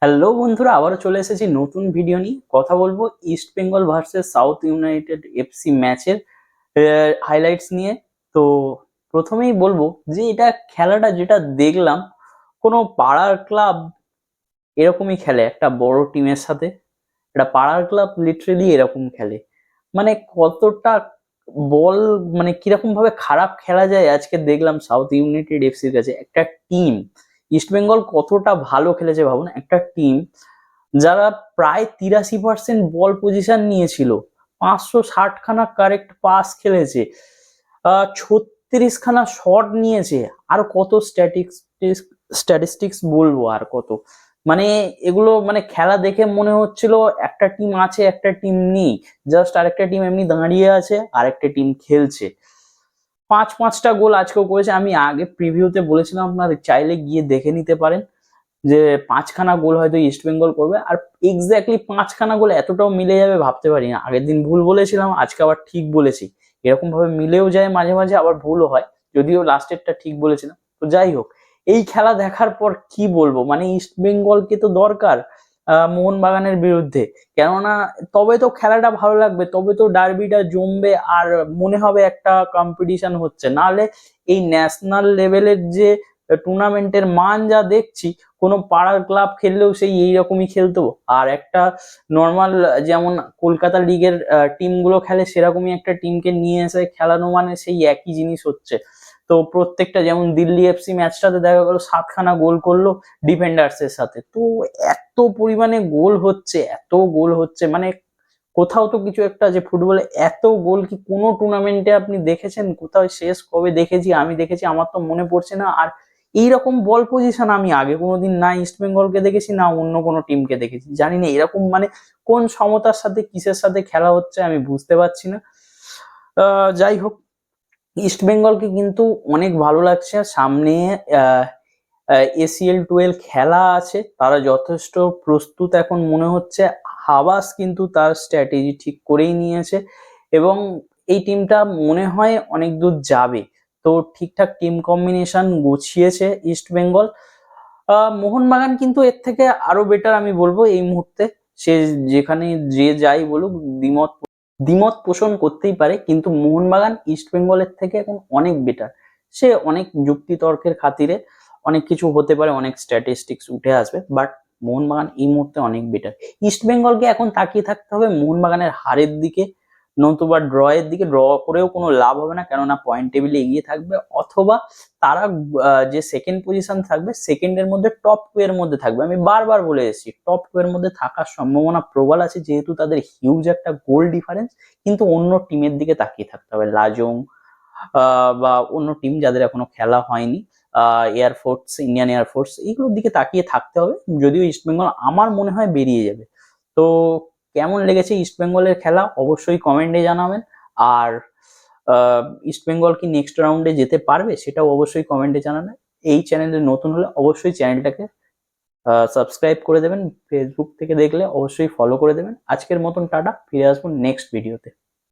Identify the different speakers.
Speaker 1: Hello বন্ধুরা, আবারও চলে এসেছি নতুন ভিডিও নিয়ে। কথা বলবো east Bengal versus south United FC ম্যাচের হাইলাইটস নিয়ে। তো প্রথমেই বলবো যে এটা খেলাটা যেটা দেখলাম, কোনো পাড়ার ক্লাব এরকমই খেলে একটা বড় টিমের সাথে। এটা পাড়ার ক্লাব লিটারেলি এরকম খেলে। মানে কতটা বল, মানে কিরকম ভাবে খারাপ খেলা যায় আজকে দেখলাম সাউথ ইউনাইটেড এফসির কাছে। একটা টিম ইস্টবেঙ্গল কতটা ভালো খেলেছে ভাবুন, একটা টিম যারা প্রায় 83% বল পজিশন নিয়েছিল, 560 খানা কারেক্ট পাস খেলেছে, 36 খানা শট নিয়েছে, আর কত স্ট্যাটিস্টিক্স বলবো, আর কত। মানে এগুলো মানে খেলা দেখে মনে হচ্ছিল একটা টিম আছে একটা টিম নেই, জাস্ট আরেকটা টিম এমনি দাঁড়িয়ে আছে আরেকটা টিম খেলছে। পাঁচটা গোল আজকেও করেছে। আমি আগে প্রিভিউতে বলেছিলাম, আপনারা চাইলে গিয়ে দেখে নিতে পারেন যে 5খানা গোল হয়তো ইস্ট বেঙ্গল করবে। আর এক্স্যাক্টলি 5খানা গোল এতটাও মিলে যাবে ভাবতে পারি না। আগের দিন ভুল বলেছিলাম, আজকে আবার ঠিক বলেছি। এরকম ভাবে মিলেও যায় মাঝে মাঝে, আবার ভুলও হয়, যদিও লাস্টেরটা ঠিক বলেছিলাম। তো যাই হোক, এই খেলা দেখার পর কি বলবো, মানে ইস্ট বেঙ্গলকে তো দরকার মোহনবাগানের বিরুদ্ধে। কেননা তবে তো খেলাটা ভালো লাগবে, তবে তো ডার্বিটা জমবে, আর মনে হবে একটা কম্পিটিশন হচ্ছে। নাহলে এই ন্যাশনাল লেভেলের যে টুর্নামেন্টের মান যা দেখছি, কোনো পাড়ার ক্লাব খেললেও সেই এইরকমই খেলতো। আর একটা নর্মাল, যেমন কলকাতা লিগের টিমগুলো খেলে সেরকমই একটা টিমকে নিয়ে এসে খেলানো, মানে সেই একই জিনিস হচ্ছে। তো প্রত্যেকটা, যেমন দিল্লি এফসি ম্যাচটাতে দেখা গেল 7খানা গোল করলো ডিফেন্ডার্স এর সাথে। তো এত পরিমাণে গোল হচ্ছে, এত গোল হচ্ছে, মানে কোথাও তো কিছু একটা আছে ফুটবলে। এত গোল কি কোনো টুর্নামেন্টে আপনি দেখেছেন? কোথাও শেষ কবে দেখেছি? আমি দেখেছি আমার তো মনে পড়ছে না। আর এইরকম বল পজিশন আমি আগে কোনোদিন না ইস্ট বেঙ্গলকে দেখেছি, না অন্য কোনো টিমকে দেখেছি। জানি না এরকম মানে কোন সমতার সাথে কিসের সাথে খেলা হচ্ছে, আমি বুঝতে পারছি না। যাই হোক, ইস্ট বেঙ্গলকে কিন্তু অনেক ভালো লাগছে। সামনে ACL-12 খেলা আছে, তারা যথেষ্ট প্রস্তুত এখন মনে হচ্ছে। হাবাস কিন্তু তার স্ট্র্যাটেজি ঠিক করেই নিয়েছে, এবং এই টিমটা মনে হয় অনেক দূর যাবে। তো ঠিকঠাক টিম কম্বিনেশন গুছিয়েছে ইস্ট বেঙ্গল। মোহনবাগান কিন্তু এর থেকে আরো বেটার আমি বলবো এই মুহূর্তে। সে যেখানে যে যাই বলুক, দ্বিমত দ্বিমত পোষণ করতেই পারে, কিন্তু মোহনবাগান ইস্ট বেঙ্গলের থেকে এখন অনেক বেটার। সে অনেক যুক্তি তর্কের খাতিরে অনেক কিছু হতে পারে, অনেক স্ট্যাটিস্টিক্স উঠে আসবে, বাট মোহনবাগান এই মুহূর্তে অনেক বেটার। ইস্ট বেঙ্গলকে এখন তাকিয়ে থাকতে হবে মোহনবাগানের হারের দিকে, নতুবা ড্র এর দিকে। ড্র করেও কোনো লাভ হবে না, কেননা পয়েন্ট টেবিলে এগিয়ে থাকবে, অথবা তারা যে সেকেন্ড পজিশন থাকবে সেকেন্ডের মধ্যে টপ 2 এর মধ্যে থাকবে। আমি বারবার বলে এসেছি টপ 2 এর মধ্যে থাকার সম্ভাবনা প্রবল আছে, যেহেতু তাদের হিউজ একটা গোল ডিফারেন্স। কিন্তু অন্য টিমের দিকে তাকিয়ে থাকতে হবে, লাজং বা অন্য টিম যাদের এখনো খেলা হয়নি, এয়ারফোর্স, ইন্ডিয়ান এয়ারফোর্স, এইগুলোর দিকে তাকিয়ে থাকতে হবে। যদিও ইস্টবেঙ্গল আমার মনে হয় বেরিয়ে যাবে। তো কেমন লেগেছে ইস্টবেঙ্গলের খেলা অবশ্যই কমেন্টে জানাবেন। আর ইস্টবেঙ্গল কি নেক্সট রাউন্ডে যেতে পারবে সেটাও অবশ্যই কমেন্টে জানাবেন। এই চ্যানেলে নতুন হলে অবশ্যই চ্যানেলটাকে সাবস্ক্রাইব করে দেবেন, ফেসবুক থেকে দেখলে অবশ্যই ফলো করে দেবেন। আজকের মতন টাটা, ফিরে আসবো নেক্সট ভিডিওতে।